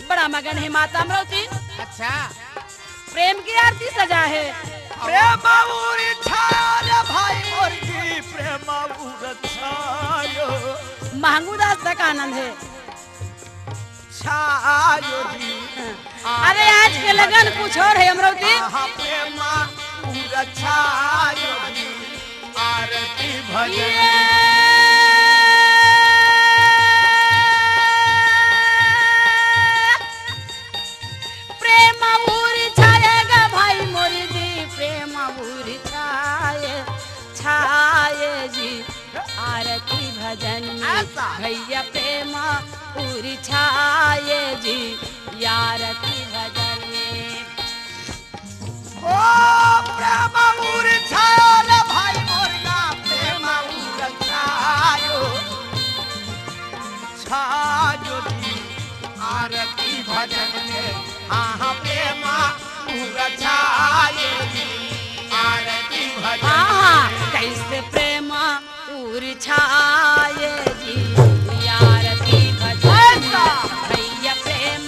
बड़ा मगन है माता अमरावती। अच्छा, प्रेम की आरती सजा है। प्रेम उरी छाया भाई मोर जी, प्रेम उर छायो महंगू दास तक आनंद है। छायो जी। अरे आज के लगन कुछ और है अमरावती। प्रेम उर छायो जी, आरती भजन आरती भजन भैया प्रेम पूरी छाये जी, आरती भजन ओ प्रेम उरी छायो भाई मोर ना, प्रेम उर छायो छायो जी, आरती भजन में हाँ प्रेम उर छायो जी, आरती भजन कैसे प्रेम पूरी छाये जी, आरती भजन भैया प्रेम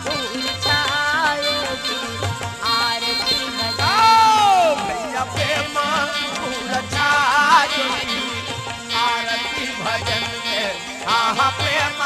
पूरी छाये जी, आरती भजन भैया प्रेम उर छायो जी, आरती भजन में हाँ प्रेम